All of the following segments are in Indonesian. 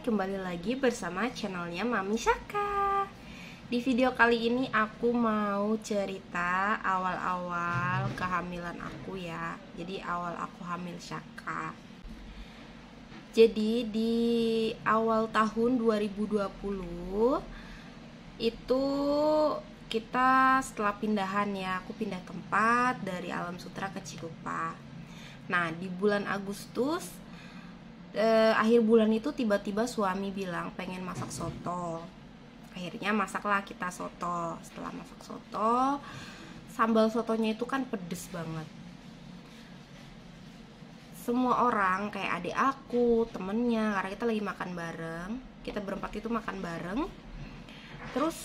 kembali lagi bersama channelnya Mami Shaka. Di video kali ini aku mau cerita awal-awal kehamilan aku ya. Jadi awal aku hamil Shaka. Jadi di awal tahun 2020 itu kita setelah pindahan ya, aku pindah tempat dari Alam Sutera ke Cikupa. Nah di bulan Agustus akhir bulan itu tiba-tiba suami bilang pengen masak soto. Akhirnya masaklah kita soto. Setelah masak soto, sambal sotonya itu kan pedes banget. Semua orang kayak adik aku, temennya, karena kita lagi makan bareng, kita berempat itu makan bareng. Terus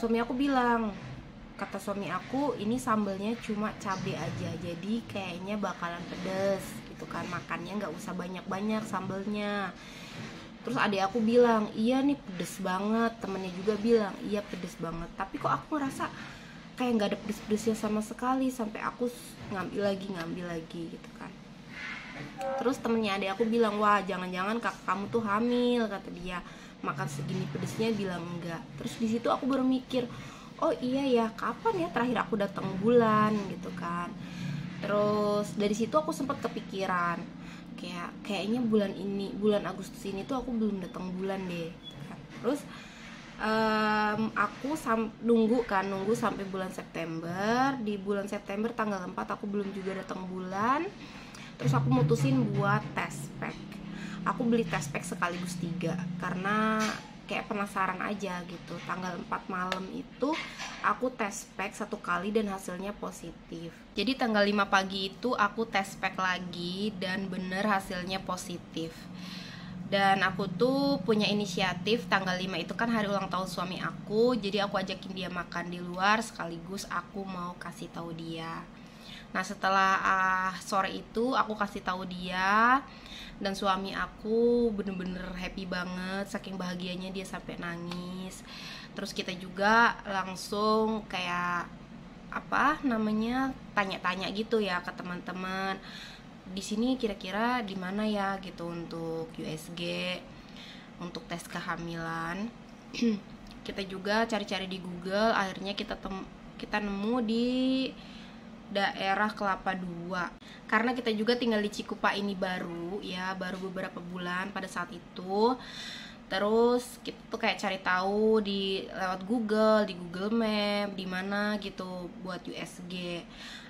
suami aku bilang, kata suami aku, ini sambalnya cuma cabai aja, jadi kayaknya bakalan pedes gitu kan, makannya nggak usah banyak-banyak sambalnya. Terus adik aku bilang, iya nih pedes banget. Temennya juga bilang, iya pedes banget. Tapi kok aku ngerasa kayak nggak ada pedes-pedesnya sama sekali, sampai aku ngambil lagi gitu kan. Terus temennya adik aku bilang, wah jangan-jangan kakak kamu tuh hamil, kata dia, makan segini pedesnya. Bilang enggak. Terus di situ aku baru mikir, oh iya ya, kapan ya terakhir aku datang bulan gitu kan. Terus dari situ aku sempat kepikiran, kayaknya bulan Agustus ini tuh aku belum datang bulan deh gitu kan. Terus aku nunggu sampai bulan September. Di bulan September tanggal 4 aku belum juga datang bulan. Terus aku mutusin buat test pack. Aku beli test pack sekaligus 3 karena kayak penasaran aja gitu. Tanggal 4 malam itu aku test pack 1 kali dan hasilnya positif. Jadi tanggal 5 pagi itu aku test pack lagi dan bener hasilnya positif. Dan aku tuh punya inisiatif, tanggal 5 itu kan hari ulang tahun suami aku, jadi aku ajakin dia makan di luar sekaligus aku mau kasih tahu dia. Nah setelah sore itu aku kasih tahu dia, dan suami aku bener-bener happy banget, saking bahagianya dia sampai nangis. Terus kita juga langsung kayak tanya-tanya gitu ya ke teman-teman, di sini kira-kira di mana ya gitu untuk USG, untuk tes kehamilan. Kita juga cari-cari di Google, akhirnya kita nemu di daerah Kelapa II. Karena kita juga tinggal di Cikupa ini baru beberapa bulan pada saat itu. Terus kita tuh kayak cari tahu lewat Google, di Google Map, di mana gitu buat USG.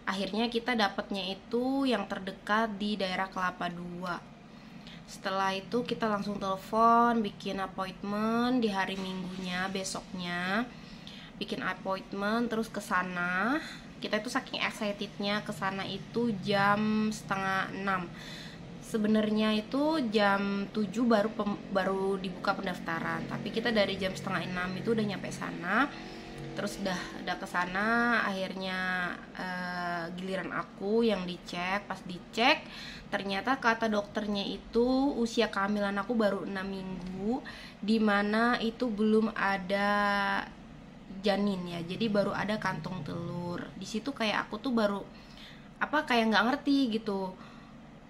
Akhirnya kita dapatnya itu yang terdekat di daerah Kelapa II. Setelah itu kita langsung telepon, bikin appointment di hari Minggunya, besoknya bikin appointment, terus ke sana. Kita itu saking excitednya ke sana itu jam 5:30. Sebenarnya itu jam 7 baru dibuka pendaftaran, tapi kita dari jam 5:30 itu udah nyampe sana. Terus udah ke sana, akhirnya giliran aku yang dicek. Pas dicek ternyata kata dokternya itu usia kehamilan aku baru 6 minggu, dimana itu belum ada janin ya, jadi baru ada kantong telur. Di situ kayak aku tuh baru kayak nggak ngerti gitu,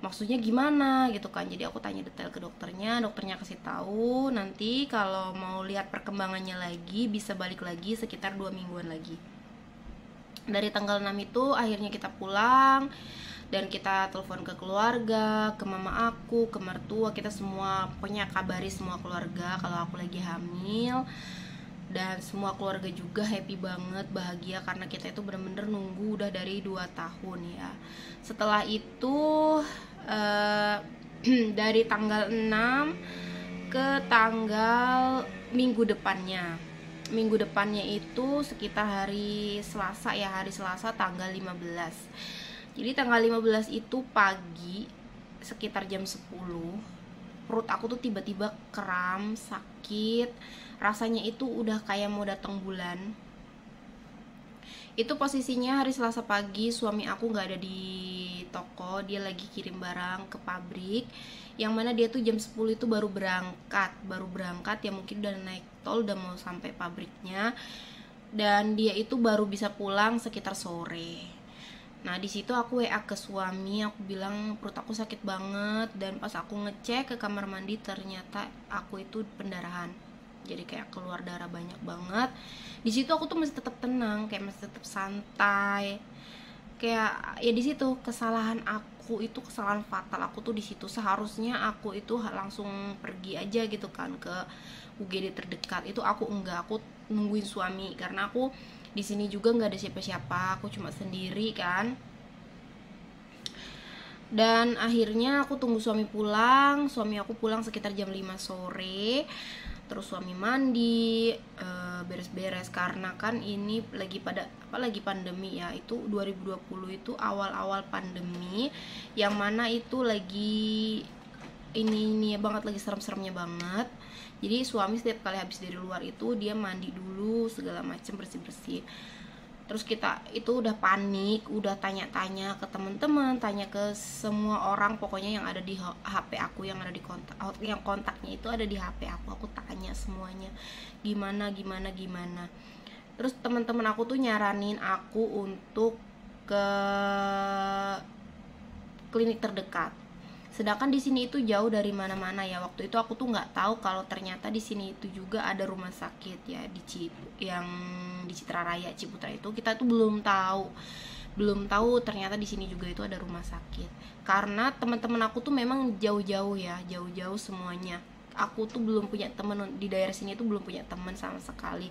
maksudnya gimana gitu kan. Jadi aku tanya detail ke dokternya kasih tahu nanti kalau mau lihat perkembangannya lagi bisa balik lagi sekitar 2 mingguan lagi. Dari tanggal 6 itu akhirnya kita pulang dan kita telepon ke keluarga, ke mama aku, ke mertua, kita semua pokoknya kabari semua keluarga kalau aku lagi hamil. Dan semua keluarga juga happy banget, bahagia, karena kita itu bener-bener nunggu udah dari 2 tahun ya. Setelah itu dari tanggal 6 ke tanggal minggu depannya itu sekitar hari Selasa tanggal 15. Jadi tanggal 15 itu pagi sekitar jam 10, perut aku tuh tiba-tiba kram, sakit, rasanya itu udah kayak mau datang bulan. Itu posisinya hari Selasa pagi, suami aku nggak ada di toko, dia lagi kirim barang ke pabrik, yang mana dia tuh jam 10 itu baru berangkat ya, mungkin udah naik tol, udah mau sampai pabriknya, dan dia itu baru bisa pulang sekitar sore. Nah di situ aku WA ke suami, aku bilang perut aku sakit banget, dan pas aku ngecek ke kamar mandi ternyata aku itu pendarahan, jadi kayak keluar darah banyak banget. Di situ aku tuh masih tetap tenang, kayak masih tetap santai, kayak ya di situ kesalahan aku itu kesalahan fatal aku tuh di situ. Seharusnya aku itu langsung pergi aja gitu kan ke UGD terdekat, itu aku enggak, aku nungguin suami karena aku di sini juga nggak ada siapa-siapa, aku cuma sendiri kan. Dan akhirnya aku tunggu suami pulang. Suami aku pulang sekitar jam 5 sore. Terus suami mandi, beres-beres karena kan ini lagi pandemi ya. Itu 2020 itu awal-awal pandemi, yang mana itu lagi ini ya banget, lagi serem-seremnya banget. Jadi suami setiap kali habis dari luar itu dia mandi dulu segala macam, bersih-bersih. Terus kita itu udah panik, udah tanya-tanya ke teman-teman, tanya ke semua orang pokoknya yang ada di HP aku, yang ada di kontak, yang kontaknya itu ada di HP aku tanya semuanya gimana. Terus teman-teman aku tuh nyaranin aku untuk ke klinik terdekat, sedangkan di sini itu jauh dari mana-mana ya. Waktu itu aku tuh nggak tahu kalau ternyata di sini itu juga ada rumah sakit ya, yang di Citra Raya Ciputra itu. Kita tuh belum tahu ternyata di sini juga itu ada rumah sakit, karena teman-teman aku tuh memang jauh-jauh semuanya. Aku tuh belum punya teman di daerah sini, tuh belum punya teman sama sekali.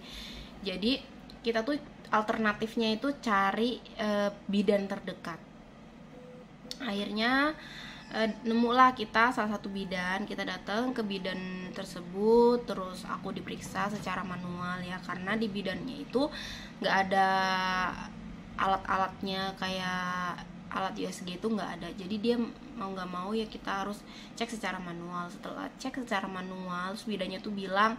Jadi kita tuh alternatifnya itu cari bidan terdekat. Akhirnya nemulah kita salah satu bidan. Kita datang ke bidan tersebut, terus aku diperiksa secara manual ya, karena di bidannya itu nggak ada alat-alatnya kayak alat USG itu nggak ada. Jadi dia mau nggak mau ya kita harus cek secara manual. Setelah cek secara manual, bidannya tuh bilang,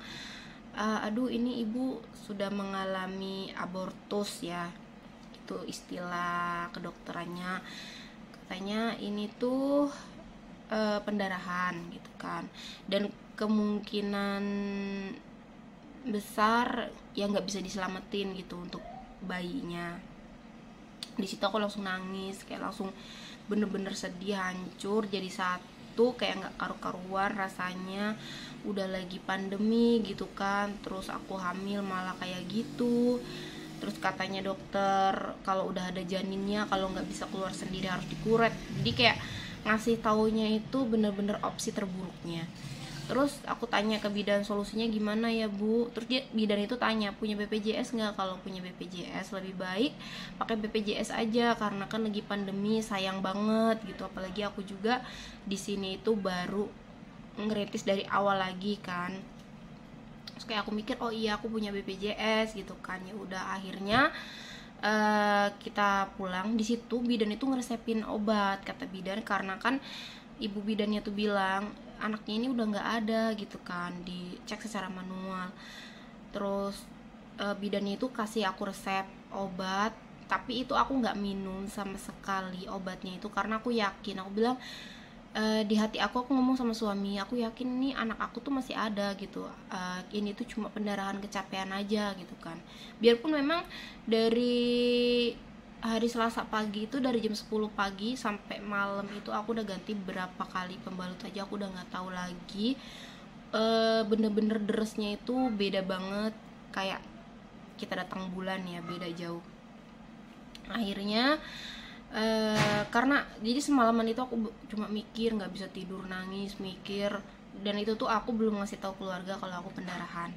aduh ini ibu sudah mengalami abortus ya, itu istilah kedokterannya. Katanya ini tuh pendarahan gitu kan, dan kemungkinan besar ya nggak bisa diselamatin gitu untuk bayinya. Di situ aku langsung nangis, kayak langsung bener-bener sedih, hancur jadi satu, kayak nggak karu-karuan rasanya. Udah lagi pandemi gitu kan, terus aku hamil malah kayak gitu. Terus katanya dokter kalau udah ada janinnya, kalau nggak bisa keluar sendiri harus dikuret. Jadi kayak ngasih taunya itu bener-bener opsi terburuknya. Terus aku tanya ke bidan, solusinya gimana ya bu? Terus bidan itu tanya, punya BPJS nggak? Kalau punya BPJS lebih baik pakai BPJS aja, karena kan lagi pandemi, sayang banget gitu. Apalagi aku juga di sini itu baru ngerintis dari awal lagi kan. Terus kayak aku mikir, oh iya aku punya BPJS gitu kan. Ya udah akhirnya kita pulang. Di situ bidan itu ngeresepin obat, kata bidan, karena kan ibu bidannya tuh bilang anaknya ini udah nggak ada gitu kan, dicek secara manual. Terus bidannya itu kasih aku resep obat, tapi itu aku nggak minum sama sekali obatnya itu, karena aku yakin, aku bilang di hati aku ngomong sama suami, aku yakin nih anak aku tuh masih ada gitu, ini tuh cuma pendarahan kecapean aja gitu kan. Biarpun memang dari hari Selasa pagi itu, dari jam 10 pagi sampai malam itu aku udah ganti berapa kali pembalut aja, aku udah nggak tahu lagi. Bener-bener deresnya itu beda banget, kayak kita datang bulan ya, beda jauh. Akhirnya karena jadi semalaman itu aku cuma mikir, nggak bisa tidur, nangis, mikir, dan itu tuh aku belum ngasih tahu keluarga kalau aku pendarahan.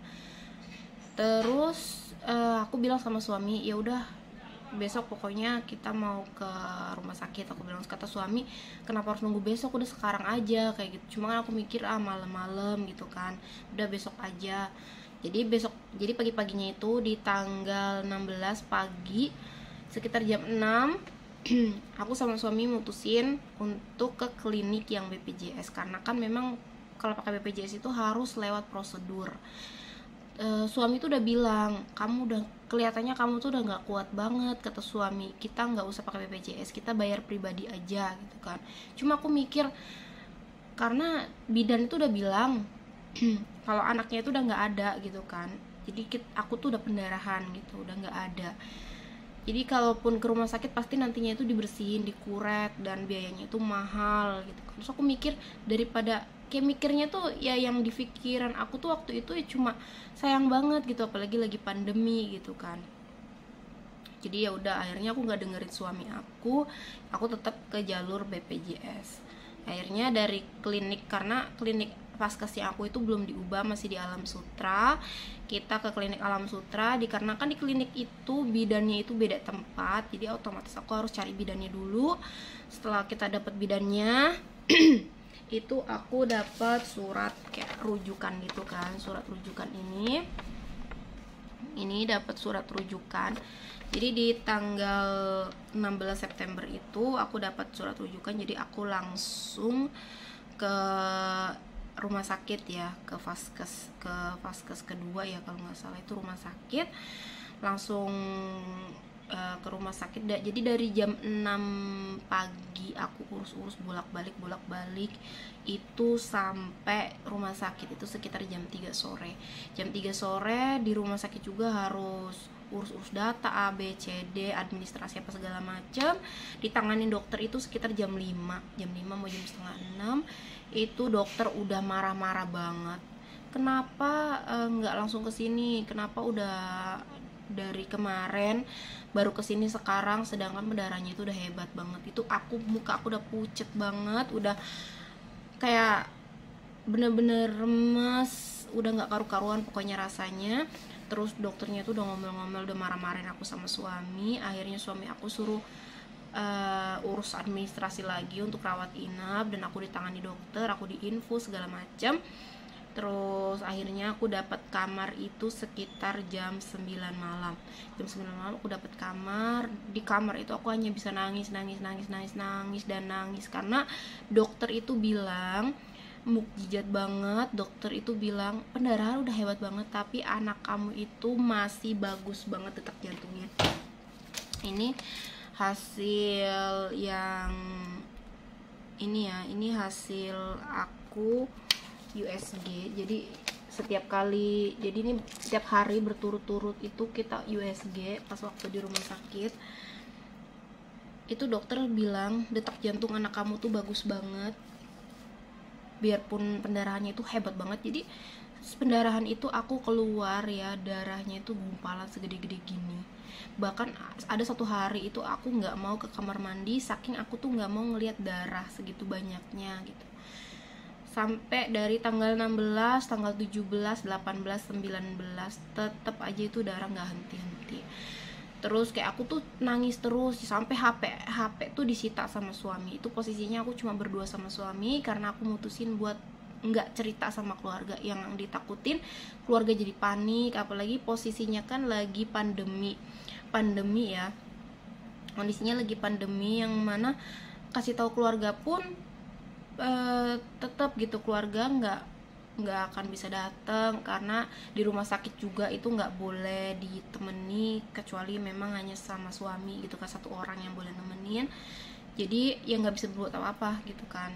Terus aku bilang sama suami, ya udah besok pokoknya kita mau ke rumah sakit, aku bilang. Kata suami, kenapa harus nunggu besok, udah sekarang aja kayak gitu. Cuma kan aku mikir malam-malam gitu kan, udah besok aja. Jadi pagi-paginya itu di tanggal 16 pagi sekitar jam 6 aku sama suami mutusin untuk ke klinik yang BPJS, karena kan memang kalau pakai BPJS itu harus lewat prosedur. Suami tuh udah bilang, kamu udah kelihatannya kamu tuh udah nggak kuat banget, kata suami. Kita nggak usah pakai BPJS, kita bayar pribadi aja gitu kan. Cuma aku mikir, karena bidan itu udah bilang kalau anaknya itu udah nggak ada gitu kan, jadi aku tuh udah pendarahan gitu, udah nggak ada. Jadi kalaupun ke rumah sakit pasti nantinya itu dibersihin, dikuret, dan biayanya itu mahal gitu. Terus aku mikir, daripada kayak mikirnya tuh ya yang di pikiran aku tuh waktu itu ya cuma sayang banget gitu, apalagi lagi pandemi gitu kan. Jadi ya udah, akhirnya aku nggak dengerin suami aku tetap ke jalur BPJS. Akhirnya dari klinik, karena klinik Vaskesnya aku itu belum diubah, masih di Alam Sutra, kita ke klinik Alam Sutra. Dikarenakan di klinik itu bidannya itu beda tempat, jadi otomatis aku harus cari bidannya dulu. Setelah kita dapat bidannya itu aku dapat surat kayak rujukan gitu kan. Surat rujukan ini dapat surat rujukan. Jadi di tanggal 16 September itu aku dapat surat rujukan, jadi aku langsung ke rumah sakit ya, ke Vaskes kedua ya kalau nggak salah itu rumah sakit. Langsung ke rumah sakit. Jadi dari jam 6 pagi aku urus-urus bolak-balik itu sampai rumah sakit itu sekitar jam 3 sore. Jam 3 sore di rumah sakit juga harus urus-urus data A, B, C, D, administrasi apa segala macam. Ditanganin dokter itu sekitar jam 5 mau jam setengah 6 itu dokter udah marah-marah banget. Kenapa nggak langsung ke sini? Kenapa udah dari kemarin baru kesini sekarang, sedangkan pendarahannya itu udah hebat banget. Itu muka aku udah pucet banget, udah kayak bener-bener remes, udah nggak karu-karuan pokoknya rasanya. Terus dokternya tuh udah ngomel-ngomel, udah marah-marahin aku sama suami. Akhirnya suami aku suruh urus administrasi lagi untuk rawat inap, dan aku ditangani dokter, aku diinfus segala macam. Terus akhirnya aku dapat kamar itu sekitar jam 9 malam. Jam 9 malam aku dapat kamar. Di kamar itu aku hanya bisa nangis karena dokter itu bilang, mukjizat banget, dokter itu bilang pendarahan udah hebat banget, tapi anak kamu itu masih bagus banget detak jantungnya. Ini hasil yang ini hasil aku USG. Jadi setiap hari berturut-turut itu kita USG pas waktu di rumah sakit. Itu dokter bilang detak jantung anak kamu tuh bagus banget, biarpun pendarahannya itu hebat banget. Jadi pendarahan itu aku keluar ya, darahnya itu gumpalan segede-gede gini. Bahkan ada satu hari itu aku nggak mau ke kamar mandi, saking aku tuh nggak mau ngelihat darah segitu banyaknya gitu. Sampai dari tanggal 16, tanggal 17, 18, 19 tetap aja itu darah nggak henti-henti. Terus kayak aku tuh nangis terus sampai HP tuh disita sama suami. Itu posisinya aku cuma berdua sama suami, karena aku mutusin buat nggak cerita sama keluarga. Yang ditakutin keluarga jadi panik, apalagi posisinya kan lagi pandemi ya, kondisinya lagi pandemi, yang mana kasih tahu keluarga pun tetap gitu keluarga nggak akan bisa datang, karena di rumah sakit juga itu nggak boleh ditemani kecuali memang hanya sama suami gitu kan, satu orang yang boleh nemenin. Jadi ya nggak bisa berbuat apa-apa gitu kan.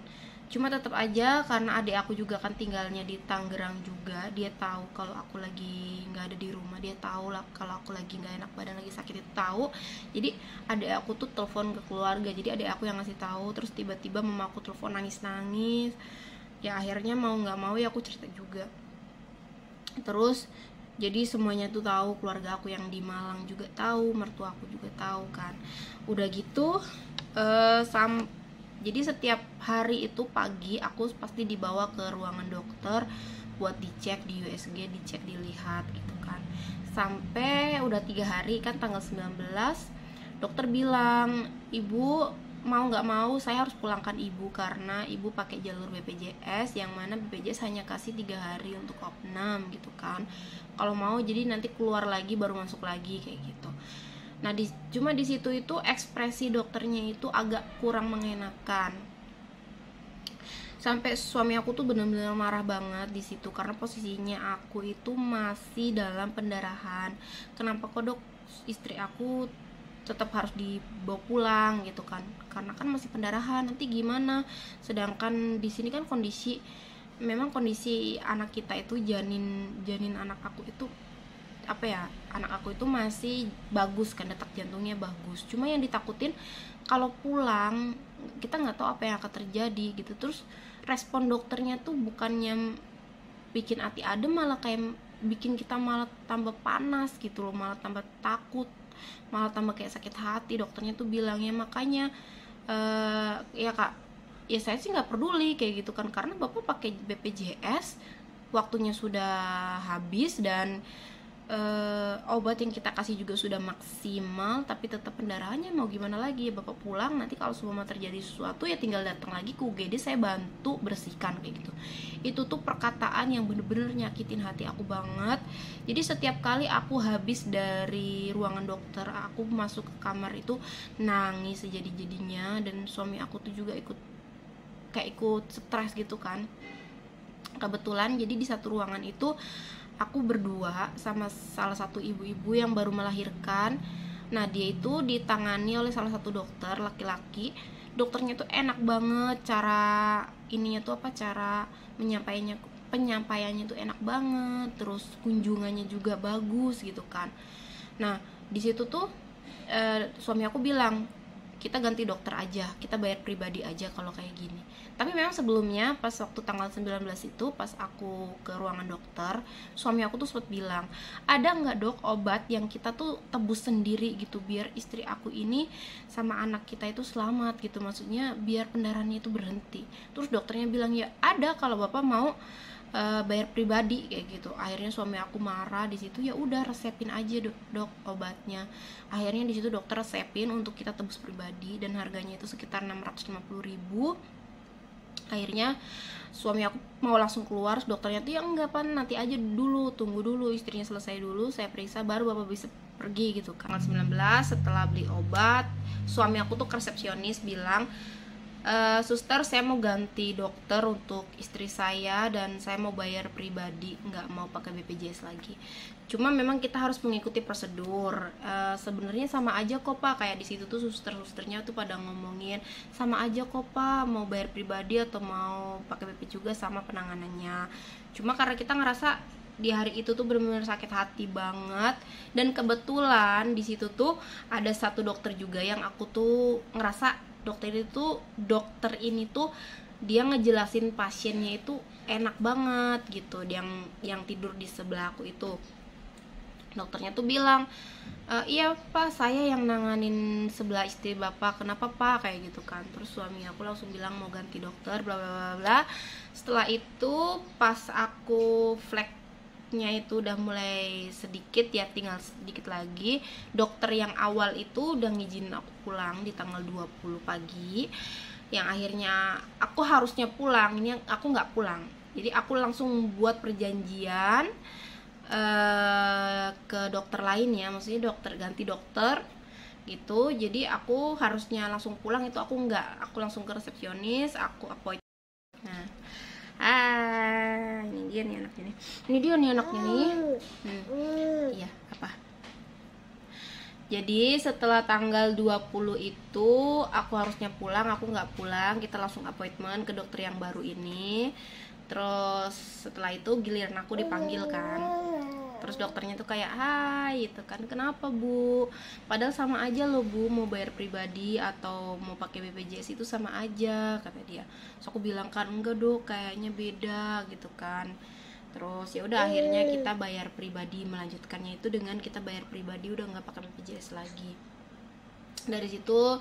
Cuma tetap aja karena adik aku juga kan tinggalnya di Tangerang juga, dia tahu kalau aku lagi nggak ada di rumah, dia tahu lah kalau aku lagi nggak enak badan, lagi sakit, itu tahu. Jadi adik aku tuh telepon ke keluarga, jadi adik aku yang ngasih tahu. Terus tiba-tiba mama aku telepon nangis-nangis. Ya akhirnya mau nggak mau ya aku cerita juga. Terus jadi semuanya tuh tahu, keluarga aku yang di Malang juga tahu, mertua aku juga tahu kan. Udah gitu jadi setiap hari itu pagi aku pasti dibawa ke ruangan dokter buat dicek di USG, dicek, dilihat gitu kan. Sampai udah 3 hari kan, tanggal 19 dokter bilang, ibu mau nggak mau saya harus pulangkan ibu karena ibu pakai jalur BPJS, yang mana BPJS hanya kasih 3 hari untuk opnam gitu kan. Kalau mau jadi nanti keluar lagi baru masuk lagi kayak gitu. Nah, cuma di situ itu ekspresi dokternya itu agak kurang mengenakan. Sampai suami aku tuh benar-benar marah banget di situ karena posisinya aku itu masih dalam pendarahan. Kenapa kok dok istri aku tetap harus dibawa pulang gitu kan? Karena kan masih pendarahan, nanti gimana? Sedangkan di sini kan kondisi anak kita itu janin anak aku itu apa ya, anak aku itu masih bagus kan, detak jantungnya bagus. Cuma yang ditakutin kalau pulang kita nggak tahu apa yang akan terjadi gitu. Terus respon dokternya tuh bukannya bikin hati adem, malah kayak bikin kita malah tambah panas gitu loh, malah tambah takut, malah tambah kayak sakit hati. Dokternya tuh bilangnya makanya ya kak, ya saya sih nggak peduli kayak gitu kan, karena bapak pakai BPJS, waktunya sudah habis dan obat yang kita kasih juga sudah maksimal, tapi tetap pendarahannya mau gimana lagi ya, bapak pulang nanti kalau semua terjadi sesuatu ya tinggal datang lagi ke UGD, saya bantu bersihkan kayak gitu. Itu tuh perkataan yang bener-bener nyakitin hati aku banget. Jadi setiap kali aku habis dari ruangan dokter, aku masuk ke kamar itu nangis sejadi-jadinya, dan suami aku tuh juga ikut stres gitu kan. Kebetulan jadi di satu ruangan itu aku berdua sama salah satu ibu-ibu yang baru melahirkan. Nah dia itu ditangani oleh salah satu dokter laki-laki. Dokternya tuh enak banget, cara ininya tuh apa, cara penyampaiannya tuh enak banget, terus kunjungannya juga bagus gitu kan. Nah di situ tuh suami aku bilang, kita ganti dokter aja, kita bayar pribadi aja kalau kayak gini. Tapi memang sebelumnya pas waktu tanggal 19 itu pas aku ke ruangan dokter, suami aku tuh sempat bilang, ada nggak dok obat yang kita tuh tebus sendiri gitu biar istri aku ini sama anak kita itu selamat gitu, maksudnya biar pendarahannya itu berhenti. Terus dokternya bilang ya ada kalau bapak mau bayar pribadi kayak gitu. Akhirnya suami aku marah di situ, ya udah resepin aja dok obatnya. Akhirnya di situ dokter resepin untuk kita tebus pribadi dan harganya itu sekitar 650.000. Akhirnya suami aku mau langsung keluar, dokternya tuh ya enggak pan, nanti aja dulu, tunggu dulu istrinya selesai dulu, saya periksa baru bapak bisa pergi gitu kan. Tanggal 19 setelah beli obat, suami aku tuh ke resepsionis bilang, suster saya mau ganti dokter untuk istri saya dan saya mau bayar pribadi, nggak mau pakai BPJS lagi. Cuma memang kita harus mengikuti prosedur. Sebenarnya sama aja kok pak, kayak di situ tuh susternya tuh pada ngomongin sama aja kok pak, mau bayar pribadi atau mau pakai BP juga sama penanganannya. Cuma karena kita ngerasa di hari itu tuh benar-benar sakit hati banget, dan kebetulan di situ tuh ada satu dokter juga yang aku tuh ngerasa dokter ini tuh dia ngejelasin pasiennya itu enak banget gitu. Yang tidur di sebelah aku itu dokternya tuh bilang, iya pak saya yang nanganin sebelah istri bapak, kenapa pak kayak gitu kan. Terus suami aku langsung bilang mau ganti dokter bla bla bla bla. Setelah itu pas aku flagnya itu udah mulai sedikit ya, tinggal sedikit lagi, dokter yang awal itu udah ngizinin aku pulang di tanggal 20 pagi, yang akhirnya aku harusnya pulang, ini aku nggak pulang. Jadi aku langsung buat perjanjian ke dokter lain ya, maksudnya ganti dokter gitu. Jadi aku harusnya langsung pulang, itu aku nggak, aku langsung ke resepsionis, aku appointment. Nah ini dia nih anaknya nih. Ini dia nih anaknya nih. Iya, apa? Jadi setelah tanggal 20 itu aku harusnya pulang, aku nggak pulang, kita langsung appointment ke dokter yang baru ini. Terus setelah itu giliran aku dipanggil kan. Terus dokternya tuh kayak, hai gitu kan, kenapa bu? Padahal sama aja loh bu, mau bayar pribadi atau mau pakai BPJS itu sama aja, kata dia. Terus aku bilang kan, enggak dok, kayaknya beda gitu kan. Terus ya udah akhirnya kita bayar pribadi, melanjutkannya itu dengan kita bayar pribadi, udah nggak pakai BPJS lagi. Dari situ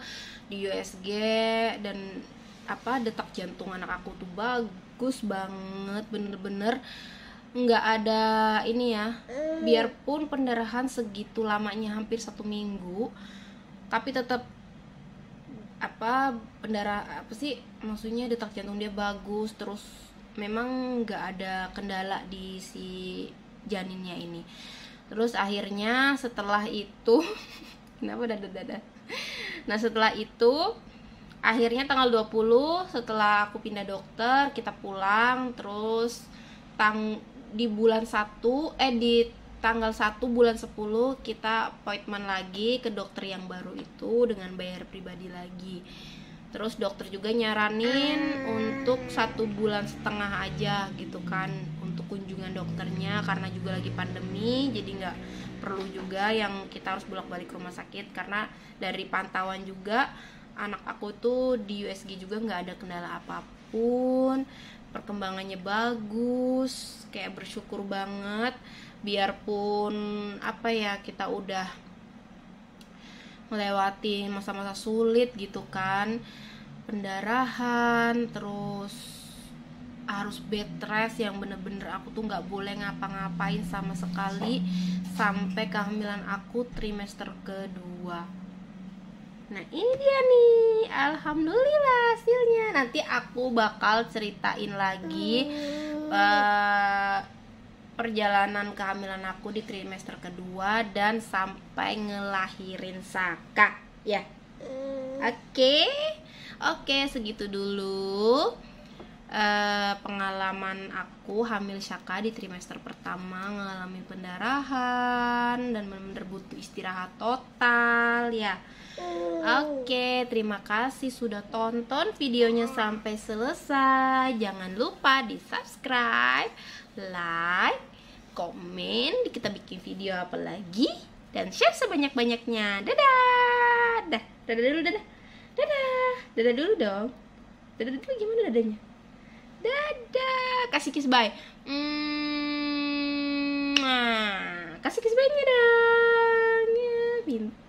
di USG dan detak jantung anak aku tuh bagus banget, bener-bener nggak ada ini ya, biarpun pendarahan segitu lamanya hampir 1 minggu, tapi tetap maksudnya detak jantung dia bagus. Terus memang nggak ada kendala di si janinnya ini. Terus akhirnya setelah itu kenapa dada. Nah setelah itu akhirnya tanggal 20 setelah aku pindah dokter, kita pulang. Terus di tanggal 1 bulan 10 kita appointment lagi ke dokter yang baru itu dengan bayar pribadi lagi. Terus dokter juga nyaranin untuk 1,5 bulan aja gitu kan untuk untuk kunjungan dokternya karena juga lagi pandemi, jadi nggak perlu juga yang kita harus bolak-balik ke rumah sakit. Karena dari pantauan juga anak aku tuh di USG juga nggak ada kendala apapun, perkembangannya bagus, kayak bersyukur banget. Biarpun apa ya, kita udah melewati masa-masa sulit gitu kan, pendarahan, terus harus bed rest yang bener-bener aku tuh nggak boleh ngapa-ngapain sama sekali sampai kehamilan aku trimester kedua. Nah ini dia nih, alhamdulillah hasilnya. Nanti aku bakal ceritain lagi perjalanan kehamilan aku di trimester kedua dan sampai ngelahirin Saka ya. Oke, segitu dulu pengalaman aku hamil Saka di trimester pertama, ngalamin pendarahan dan benar-benar butuh istirahat total ya. Oke, terima kasih sudah tonton videonya sampai selesai. Jangan lupa di subscribe, like, komen, kita bikin video apa lagi, dan share sebanyak-banyaknya. Dadah. Dadah dulu, dadah. Dadah dulu dong. Dadah dulu, gimana dadanya? Dadah, kasih kiss bye. Kasih kiss bye-nya dong. Ya, pinter.